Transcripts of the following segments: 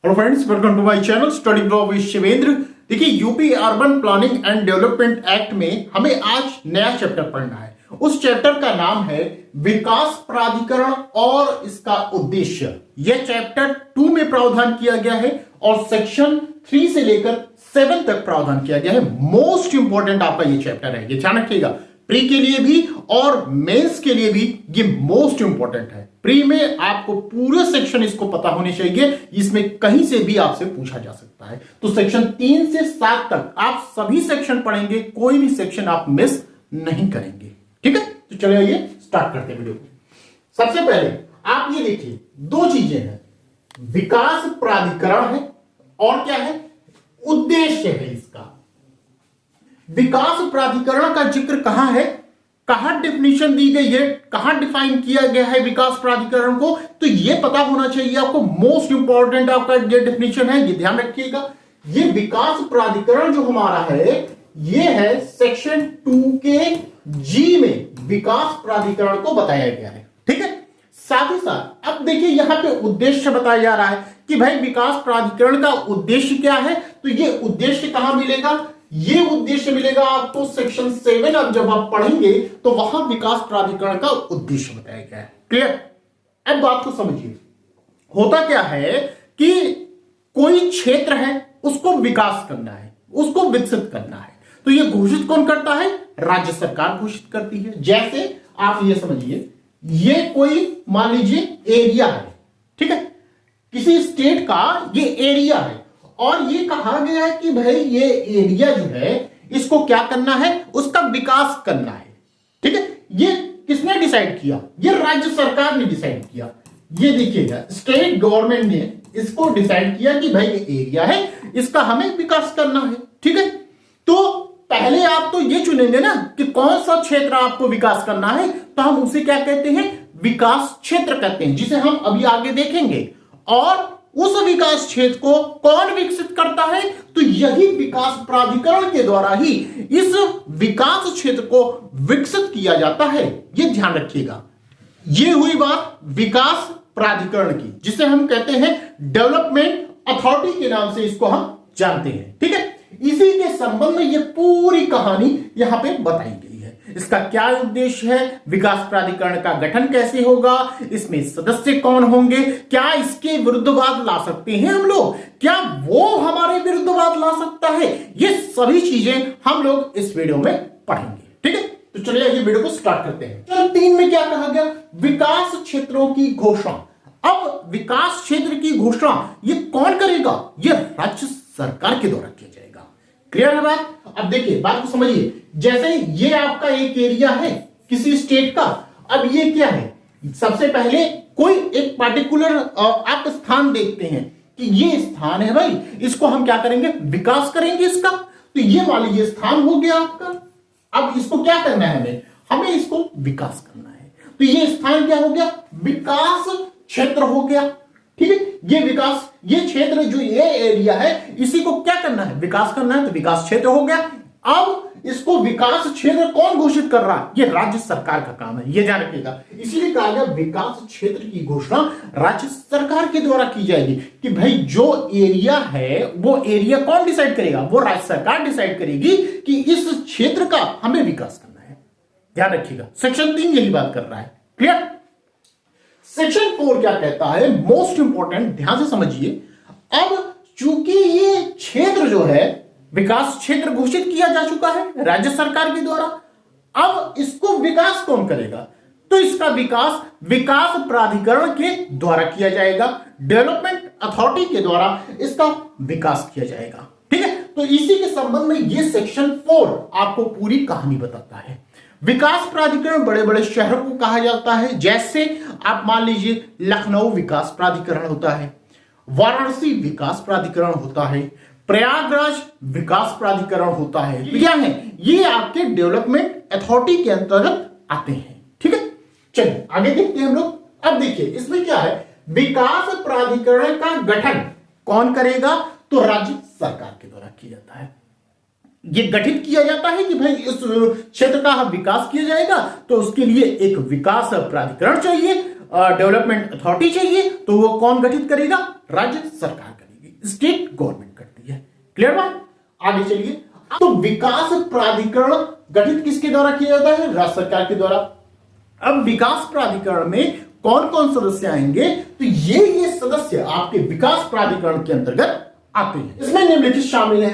Hello friends, welcome to my channel study blog with Shivendra. देखिए, UP urban planning and development act में हमें आज नया चैप्टर पढ़ना है। उस चैप्टर का नाम है विकास प्राधिकरण और इसका उद्देश्य। यह चैप्टर 2 में प्रावधान किया गया है और सेक्शन 3 से लेकर 7 तक प्रावधान किया गया है। मोस्ट इंपॉर्टेंट आपका ये चैप्टर है, ये ध्यान रखिएगा। प्री के लिए भी और मेंस के लिए भी ये मोस्ट इंपॉर्टेंट है। प्री में आपको पूरे सेक्शन इसको पता होने चाहिए, इसमें कहीं से भी आपसे पूछा जा सकता है। तो सेक्शन 3 से 7 तक आप सभी सेक्शन पढ़ेंगे, कोई भी सेक्शन आप मिस नहीं करेंगे। ठीक है, तो चलिए आइए स्टार्ट करते हैं वीडियो को। सबसे पहले आप ये देखिए, दो चीजें हैं, विकास प्राधिकरण है और क्या है, उद्देश्य है इसका। विकास प्राधिकरण का जिक्र कहां है, कहां डेफिनेशन दी गई है, कहां डिफाइन किया गया है विकास प्राधिकरण को, तो यह पता होना चाहिए आपको। मोस्ट इंपॉर्टेंट आपका ये डेफिनेशन है, ये ध्यान रखिएगा। ये विकास प्राधिकरण जो हमारा है, ये है सेक्शन 2 के जी में विकास प्राधिकरण को बताया गया है। ठीक है, साथ ही साथ अब देखिए यहां पे उद्देश्य बताया जा रहा है कि भाई विकास प्राधिकरण का उद्देश्य क्या है। तो ये उद्देश्य कहां मिलेगा, ये उद्देश्य मिलेगा आपको सेक्शन 7। अब जब आप पढ़ेंगे तो वहां विकास प्राधिकरण का उद्देश्य बताया गया है। क्लियर? अब बात को समझिए, होता क्या है कि कोई क्षेत्र है, उसको विकास करना है, उसको विकसित करना है, तो ये घोषित कौन करता है, राज्य सरकार घोषित करती है। जैसे आप ये समझिए, ये कोई मान लीजिए एरिया है, ठीक है, किसी स्टेट का ये एरिया है और ये कहा गया है कि भाई ये एरिया जो है इसको क्या करना है, उसका विकास करना है। ठीक है, ये किसने डिसाइड किया, ये राज्य सरकार ने डिसाइड किया। ये देखिएगा, स्टेट गवर्नमेंट ने इसको डिसाइड किया कि भाई ये एरिया है, इसका हमें विकास करना है। ठीक है, तो पहले आप तो ये चुनेंगे ना कि कौन सा क्षेत्र आपको विकास करना है, तो हम उसे क्या कहते हैं, विकास क्षेत्र कहते हैं, जिसे हम अभी आगे देखेंगे। और उस विकास क्षेत्र को कौन विकसित करता है, तो यही विकास प्राधिकरण के द्वारा ही इस विकास क्षेत्र को विकसित किया जाता है। ये ध्यान रखिएगा। ये हुई बात विकास प्राधिकरण की, जिसे हम कहते हैं डेवलपमेंट अथॉरिटी के नाम से इसको हम जानते हैं। ठीक है, इसी के संबंध में ये पूरी कहानी यहां पे बताई गई है। इसका क्या उद्देश्य है, विकास प्राधिकरण का गठन कैसे होगा, इसमें सदस्य कौन होंगे, क्या इसके विरुद्धवाद ला सकते हैं हम लोग, क्या वो हमारे विरुद्धवाद ला सकता है, ये सभी चीजें हम लोग इस वीडियो में पढ़ेंगे। ठीक है, तो चलिए ये वीडियो को स्टार्ट करते हैं। चलो 3 में क्या कहा गया, विकास क्षेत्रों की घोषणा। अब विकास क्षेत्र की घोषणा ये कौन करेगा, ये राज्य सरकार के द्वारा किया जाएगा। क्लियर है बात? अब देखिए बात को समझिए, जैसे ये आपका एक एरिया है किसी स्टेट का। अब ये क्या है, सबसे पहले कोई एक पार्टिकुलर आप स्थान देखते हैं कि ये स्थान है भाई, इसको हम क्या करेंगे, विकास करेंगे इसका। तो ये मान लीजिए स्थान हो गया आपका। अब इसको क्या करना है, हमें इसको विकास करना है। तो ये स्थान क्या हो गया, विकास क्षेत्र हो गया। ठीक है, ये विकास, ये क्षेत्र जो ये एरिया है, इसी को क्या करना है, विकास करना है, तो विकास क्षेत्र हो गया। अब इसको विकास क्षेत्र कौन घोषित कर रहा है, ये राज्य सरकार का काम है, ये ध्यान रखिएगा। इसीलिए कहा गया विकास क्षेत्र की घोषणा राज्य सरकार के द्वारा की जाएगी कि भाई जो एरिया है वो एरिया कौन डिसाइड करेगा, वो राज्य सरकार डिसाइड करेगी कि इस क्षेत्र का हमें विकास करना है। ध्यान रखिएगा, सेक्शन 3 यही बात कर रहा है। क्लियर? सेक्शन 4 क्या कहता है, मोस्ट इंपॉर्टेंट, ध्यान से समझिए। अब चूंकि ये क्षेत्र जो है विकास क्षेत्र घोषित किया जा चुका है राज्य सरकार के द्वारा, अब इसको विकास कौन करेगा, तो इसका विकास विकास प्राधिकरण के द्वारा किया जाएगा, डेवलपमेंट अथॉरिटी के द्वारा इसका विकास किया जाएगा। ठीक है, तो इसी के संबंध में ये सेक्शन 4 आपको पूरी कहानी बताता है। विकास प्राधिकरण बड़े बड़े शहरों को कहा जाता है, जैसे आप मान लीजिए लखनऊ विकास प्राधिकरण होता है, वाराणसी विकास प्राधिकरण होता है, प्रयागराज विकास प्राधिकरण होता है। क्या है, ये आपके डेवलपमेंट अथॉरिटी के अंतर्गत आते हैं। ठीक है, चलिए आगे देखते हैं हम लोग। अब देखिए इसमें क्या है, विकास प्राधिकरण का गठन कौन करेगा, तो राज्य सरकार के द्वारा किया जाता है। ये गठित किया जाता है कि भाई इस क्षेत्र का विकास किया जाएगा, तो उसके लिए एक विकास प्राधिकरण चाहिए, डेवलपमेंट अथॉरिटी चाहिए, तो वो कौन गठित करेगा, राज्य सरकार करेगी। स्टेट गवर्नमेंट करती है। क्लियर बात? आगे चलिए। तो विकास प्राधिकरण गठित किसके द्वारा किया जाता है? राज्य सरकार के द्वारा। अब विकास प्राधिकरण में कौन कौन सदस्य आएंगे? तो ये सदस्य आपके विकास प्राधिकरण के अंतर्गत आते हैं। इसमें निम्नलिखित शामिल है।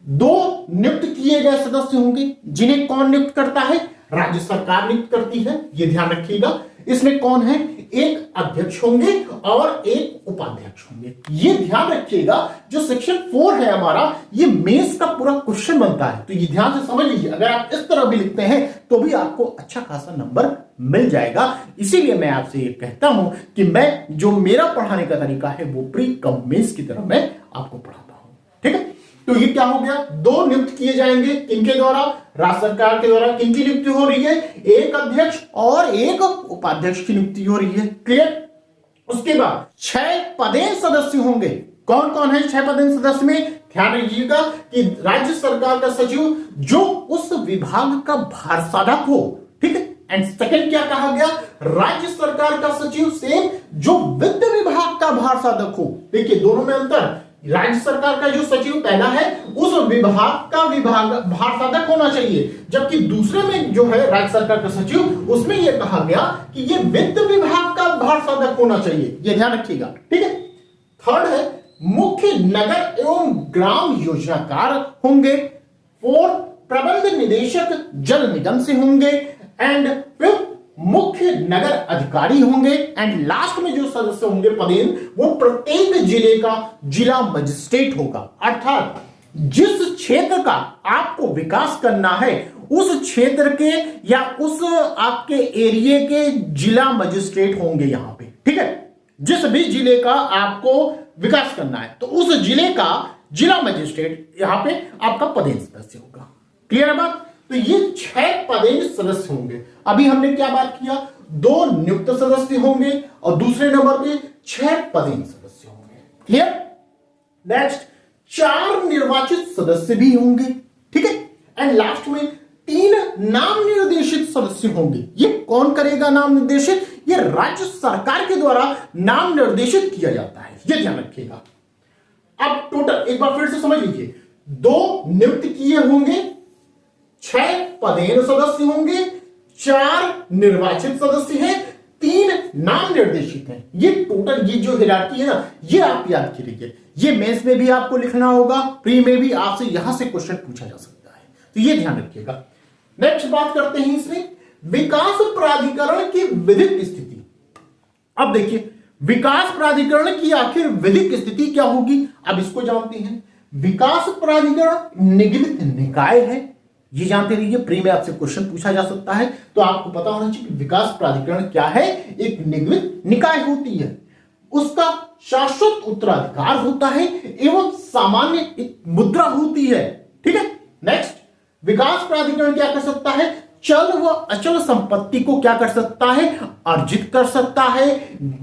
2 नियुक्त किए गए सदस्य होंगे, जिन्हें कौन नियुक्त करता है? राज्य सरकार नियुक्त करती है, ये ध्यान रखिएगा। इसमें कौन है? एक अध्यक्ष होंगे और एक उपाध्यक्ष होंगे। ये ध्यान रखिएगा, जो सेक्शन 4 है हमारा, ये मेंस का पूरा क्वेश्चन बनता है, तो ये ध्यान से समझ लीजिए। अगर आप इस तरह भी लिखते हैं तो भी आपको अच्छा खासा नंबर मिल जाएगा। इसीलिए मैं आपसे ये कहता हूं कि मैं जो मेरा पढ़ाने का तरीका है वो प्री कम मेंस की तरह मैं आपको पढ़ाता हूं। ठीक है, तो ये क्या हो गया? 2 नियुक्त किए जाएंगे, किनके द्वारा? राज्य सरकार के द्वारा। किनकी नियुक्ति हो रही है? एक अध्यक्ष और एक उपाध्यक्ष की नियुक्ति हो रही है। क्लियर? उसके बाद 6 पदेन सदस्य होंगे। कौन कौन है 6 पदेन सदस्य में? ध्यान रखिएगा कि राज्य सरकार का सचिव जो उस विभाग का भार साधक हो। ठीक है, एंड सेकंड क्या कहा गया? राज्य सरकार का सचिव सेम जो वित्त विभाग का भार साधक हो। देखिए दोनों में अंतर। राज्य सरकार का जो सचिव पहला है उस विभाग का भार साधक होना चाहिए, जबकि दूसरे में जो है राज्य सरकार का सचिव, उसमें यह कहा गया कि यह वित्त विभाग का भार साधक होना चाहिए। यह ध्यान रखिएगा। ठीक है, थर्ड है मुख्य नगर एवं ग्राम योजनाकार होंगे। 4 प्रबंध निदेशक जल निगम से होंगे। एंड 5 मुख्य नगर अधिकारी होंगे। एंड लास्ट में जो सदस्य होंगे पदेन, वो प्रत्येक जिले का जिला मजिस्ट्रेट होगा। अर्थात जिस क्षेत्र का आपको विकास करना है उस क्षेत्र के या उस आपके एरिया के जिला मजिस्ट्रेट होंगे यहां पे। ठीक है, जिस भी जिले का आपको विकास करना है तो उस जिले का जिला मजिस्ट्रेट यहां पे आपका पदेन सदस्य होगा। क्लियर है बात? तो ये 6 पदेन सदस्य होंगे। अभी हमने क्या बात किया? 2 नियुक्त सदस्य होंगे और दूसरे नंबर पे 6 पदेन सदस्य होंगे। क्लियर? नेक्स्ट 4 निर्वाचित सदस्य भी होंगे। ठीक है, एंड लास्ट में 3 नाम निर्देशित सदस्य होंगे। ये कौन करेगा नाम निर्देशित? ये राज्य सरकार के द्वारा नाम निर्देशित किया जाता है, ये ध्यान रखिएगा। अब टोटल एक बार फिर से समझ लीजिए। 2 नियुक्त किए होंगे, 6 पदेन सदस्य होंगे, 4 निर्वाचित सदस्य हैं, 3 नाम निर्देशित हैं। ये टोटल ये जो हिरार्की है ना, ये आप याद कीजिए। ये मेंस में भी आपको लिखना होगा, प्री में भी आपसे यहां से क्वेश्चन पूछा जा सकता है, तो ये ध्यान रखिएगा। नेक्स्ट बात करते हैं इसमें विकास प्राधिकरण की विधिक स्थिति। अब देखिए विकास प्राधिकरण की आखिर विधिक स्थिति क्या होगी, अब इसको जानते हैं। विकास प्राधिकरण निगमित निकाय है, ये जानते रहिए, प्री में आपसे क्वेश्चन पूछा जा सकता है, तो आपको पता होना चाहिए कि विकास प्राधिकरण क्या है। एक निगमित निकाय होती है, उसका शाश्वत उत्तराधिकार होता है एवं सामान्य एक मुद्रा होती है। ठीक है, नेक्स्ट विकास प्राधिकरण क्या कर सकता है? चल व अचल संपत्ति को क्या कर सकता है? अर्जित कर सकता है,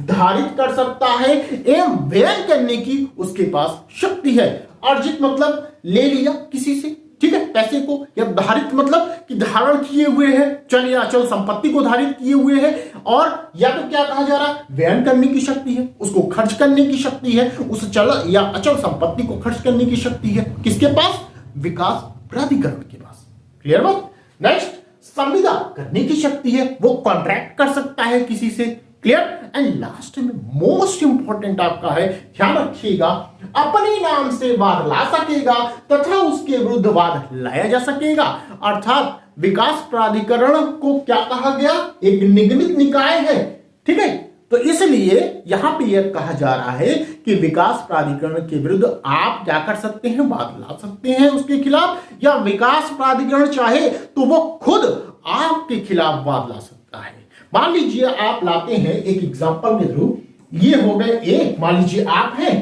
धारित कर सकता है एवं व्यय करने की उसके पास शक्ति है। अर्जित मतलब ले लिया किसी से, ठीक है, पैसे को, या धारित मतलब कि धारण किए हुए है, चल या अचल संपत्ति को धारित किए हुए है, और या तो क्या कहा जा रहा है? व्यय करने की शक्ति है, उसको खर्च करने की शक्ति है, उस चल या अचल संपत्ति को खर्च करने की शक्ति है किसके पास? विकास प्राधिकरण के पास। क्लियर बात? नेक्स्ट संविदा करने की शक्ति है, वो कॉन्ट्रैक्ट कर सकता है किसी से। क्लियर? एंड लास्ट में मोस्ट इंपॉर्टेंट आपका है, ध्यान रखिएगा, अपने नाम से वाद ला सकेगा तथा उसके विरुद्ध वाद लाया जा सकेगा। अर्थात विकास प्राधिकरण को क्या कहा गया? एक निगमित निकाय है। ठीक है, तो इसलिए यहां पे यह कहा जा रहा है कि विकास प्राधिकरण के विरुद्ध आप क्या कर सकते हैं? वाद ला सकते हैं उसके खिलाफ, या विकास प्राधिकरण चाहे तो वो खुद आपके खिलाफ वाद ला सकता है। मान लीजिए आप लाते हैं एक एग्जांपल के थ्रू, ये हो गए ए, मान लीजिए आप हैं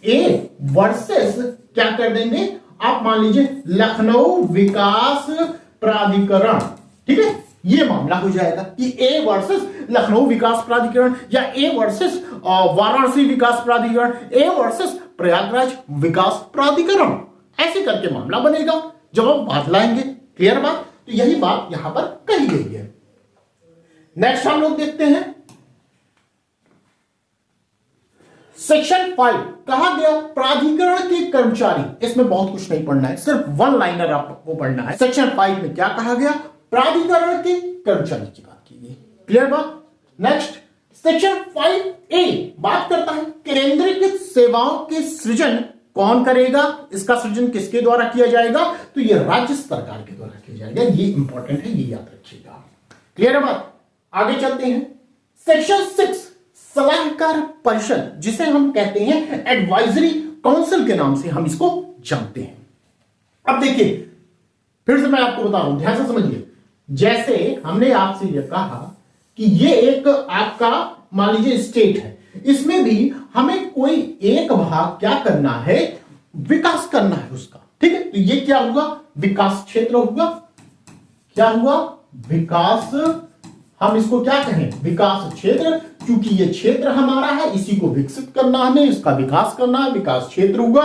ए वर्सेस क्या कर देंगे आप, मान लीजिए लखनऊ विकास प्राधिकरण। ठीक है, ये मामला हो जाएगा कि ए वर्सेस लखनऊ विकास प्राधिकरण, या ए वर्सेस वाराणसी विकास प्राधिकरण, ए वर्सेस प्रयागराज विकास प्राधिकरण, ऐसे करके मामला बनेगा जब हम बात लाएंगे। क्लियर बात? तो यही बात यहां पर कही गई है। नेक्स्ट हम लोग देखते हैं सेक्शन 5 कहा गया प्राधिकरण के कर्मचारी, इसमें बहुत कुछ नहीं पढ़ना है, सिर्फ वन लाइनर आपको पढ़ना है। सेक्शन 5 में क्या कहा गया, प्राधिकरण के कर्मचारी की बात की गई। क्लियर बात। नेक्स्ट सेक्शन 5A बात करता है केंद्रीकृत सेवाओं के सृजन कौन करेगा, इसका सृजन किसके द्वारा किया जाएगा, तो ये राज्य सरकार के द्वारा किया जाएगा। ये इंपॉर्टेंट है, ये याद रखिएगा। क्लियर है बात। आगे चलते हैं। सेक्शन 6 सलाहकार परिषद, जिसे हम कहते हैं एडवाइजरी काउंसिल के नाम से हम इसको जानते हैं। अब देखिए फिर से मैं आपको बता रहा हूं, ध्यान से समझिए। जैसे हमने आपसे यह कहा कि ये एक आपका मान लीजिए स्टेट है, इसमें भी हमें कोई एक भाग क्या करना है, विकास करना है उसका। ठीक है, तो ये क्या हुआ, विकास क्षेत्र हुआ। क्या हुआ, विकास, हम इसको क्या कहें, विकास क्षेत्र। क्योंकि ये क्षेत्र हमारा है, इसी को विकसित करना, हमें इसका विकास करना है, विकास क्षेत्र हुआ।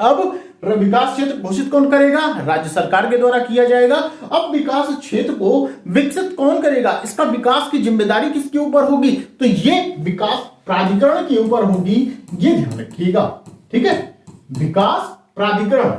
अब विकास क्षेत्र घोषित कौन करेगा, राज्य सरकार के द्वारा किया जाएगा। अब विकास क्षेत्र को विकसित कौन करेगा, इसका विकास की जिम्मेदारी किसके ऊपर होगी, तो ये विकास प्राधिकरण के ऊपर होगी। ये ध्यान रखिएगा। ठीक है, विकास प्राधिकरण,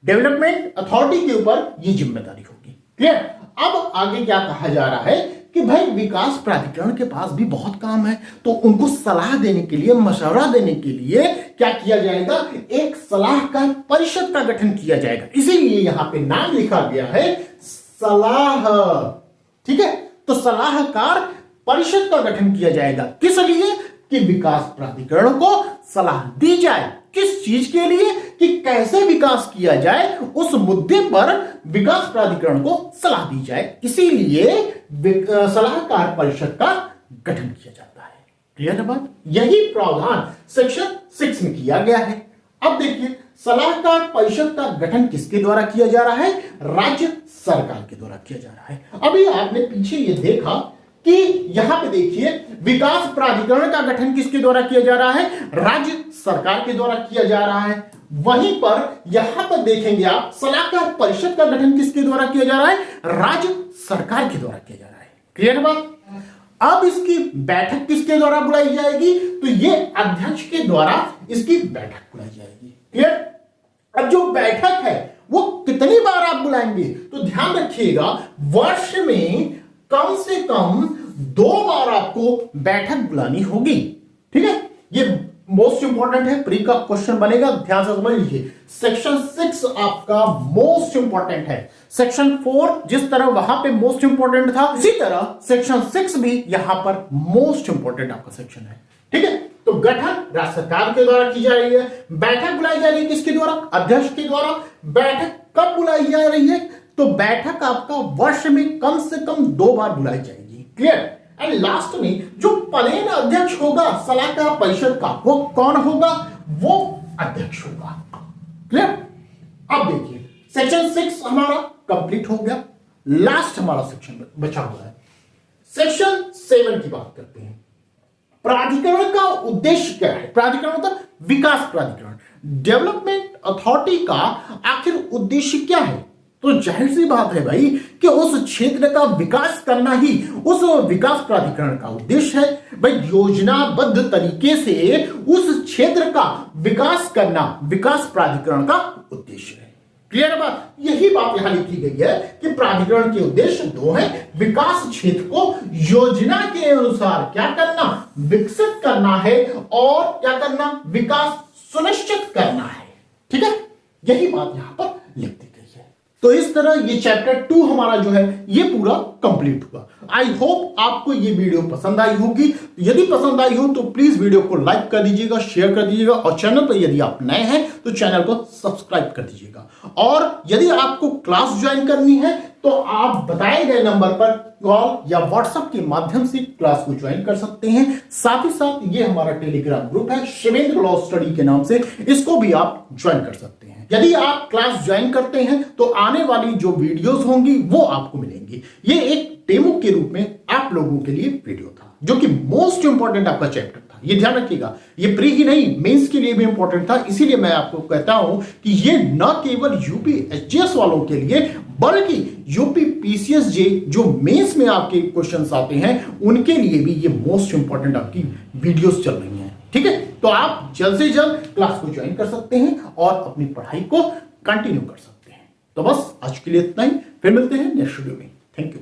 डेवलपमेंट अथॉरिटी के ऊपर ये जिम्मेदारी होगी। क्लियर। अब आगे क्या कहा जा रहा है कि भाई विकास प्राधिकरण के पास भी बहुत काम है, तो उनको सलाह देने के लिए, मशवरा देने के लिए क्या किया जाएगा, एक सलाहकार परिषद का गठन किया जाएगा। इसीलिए यहां पे नाम लिखा गया है सलाह। ठीक है, तो सलाहकार परिषद का गठन किया जाएगा, किस लिए, कि विकास प्राधिकरण को सलाह दी जाए, किस चीज के लिए, कि कैसे विकास किया जाए, उस मुद्दे पर विकास प्राधिकरण को सलाह दी जाए। इसीलिए सलाहकार परिषद का गठन किया जाता है। क्लियर है बात। यही प्रावधान सेक्शन 6 में किया गया है। अब देखिए सलाहकार परिषद का गठन किसके द्वारा किया जा रहा है, राज्य सरकार के द्वारा किया जा रहा है। अभी आपने पीछे ये देखा कि यहां पे देखिए विकास प्राधिकरण का गठन किसके द्वारा किया जा रहा है, राज्य सरकार के द्वारा किया जा रहा है। वहीं पर यहां पर देखेंगे आप सलाहकार परिषद का गठन किसके द्वारा किया जा रहा है, राज्य सरकार के द्वारा किया जा रहा है। क्लियर बात। अब इसकी बैठक किसके द्वारा बुलाई जाएगी, तो ये अध्यक्ष के द्वारा इसकी बैठक बुलाई जाएगी। क्लियर। अब जो बैठक है वो कितनी बार आप बुलाएंगे, तो ध्यान रखिएगा वर्ष में कम से कम 2 बार आपको बैठक बुलानी होगी। ठीक है, ये मोस्ट इंपॉर्टेंट है, प्री का क्वेश्चन बनेगा, ध्यान से समझ लीजिए। सेक्शन 6 आपका मोस्ट इंपॉर्टेंट है। सेक्शन 4 जिस तरह वहां पे मोस्ट इंपॉर्टेंट था, इसी तरह सेक्शन 6 भी यहां पर मोस्ट इंपॉर्टेंट आपका सेक्शन है। ठीक है, तो गठन राज्य सरकार के द्वारा की जा रही है, बैठक बुलाई जा रही है किसके द्वारा, अध्यक्ष के द्वारा। बैठक कब बुलाई जा रही है, तो बैठक आपका वर्ष में कम से कम 2 बार बुलाई जाएगी। क्लियर। एंड लास्ट में जो प्लेन अध्यक्ष होगा सलाहकार परिषद का, वो कौन होगा, वो अध्यक्ष होगा। क्लियर। अब देखिए सेक्शन 6 हमारा कंप्लीट हो गया, लास्ट हमारा सेक्शन बचा हुआ है। सेक्शन 7 की बात करते हैं। प्राधिकरण का उद्देश्य क्या है, प्राधिकरण मतलब विकास प्राधिकरण, डेवलपमेंट अथॉरिटी का आखिर उद्देश्य क्या है, तो जाहिर सी बात है भाई कि उस क्षेत्र का विकास करना ही उस विकास प्राधिकरण का उद्देश्य है। भाई योजनाबद्ध तरीके से उस क्षेत्र का विकास करना विकास प्राधिकरण का उद्देश्य है। क्लियर बात। यही बात यहां लिखी गई है कि प्राधिकरण के उद्देश्य 2 हैं, विकास क्षेत्र को योजना के अनुसार क्या करना, विकसित करना है, और क्या करना, विकास सुनिश्चित करना है। ठीक है, यही बात यहां पर लिख दी गई है। तो इस तरह ये चैप्टर 2 हमारा जो है ये पूरा कंप्लीट हुआ। आई होप आपको ये वीडियो पसंद आई होगी। यदि पसंद आई हो तो प्लीज वीडियो को लाइक कर दीजिएगा, शेयर कर दीजिएगा, और चैनल पर यदि आप नए हैं तो चैनल को सब्सक्राइब कर दीजिएगा। और यदि आपको क्लास ज्वाइन करनी है तो आप बताए गए नंबर पर कॉल या व्हाट्सएप के माध्यम से क्लास को ज्वाइन कर सकते हैं। साथ ही साथ ये हमारा टेलीग्राम ग्रुप है शिवेंद्र लॉ स्टडी के नाम से, इसको भी आप ज्वाइन कर सकते हैं। यदि आप क्लास ज्वाइन करते हैं तो आने वाली जो वीडियोस होंगी वो आपको मिलेंगी। ये एक डेमो के रूप में आप लोगों के लिए वीडियो था, जो कि मोस्ट इंपॉर्टेंट आपका चैप्टर था। ये ध्यान रखिएगा, ये प्री ही नहीं मेंस के लिए भी इंपॉर्टेंट था। इसीलिए मैं आपको कहता हूं कि ये न केवल यूपी एचजीएस वालों के लिए बल्कि यूपी पीसीएस जे जो मेंस में आपके क्वेश्चंस आते हैं उनके लिए भी ये मोस्ट इंपॉर्टेंट आपकी वीडियोस चल रही हैं। ठीक है, तो आप जल्द से जल्द क्लास को ज्वाइन कर सकते हैं और अपनी पढ़ाई को कंटिन्यू कर सकते हैं। तो बस आज के लिए इतना ही, फिर मिलते हैं नेक्स्ट वीडियो में। Thank you.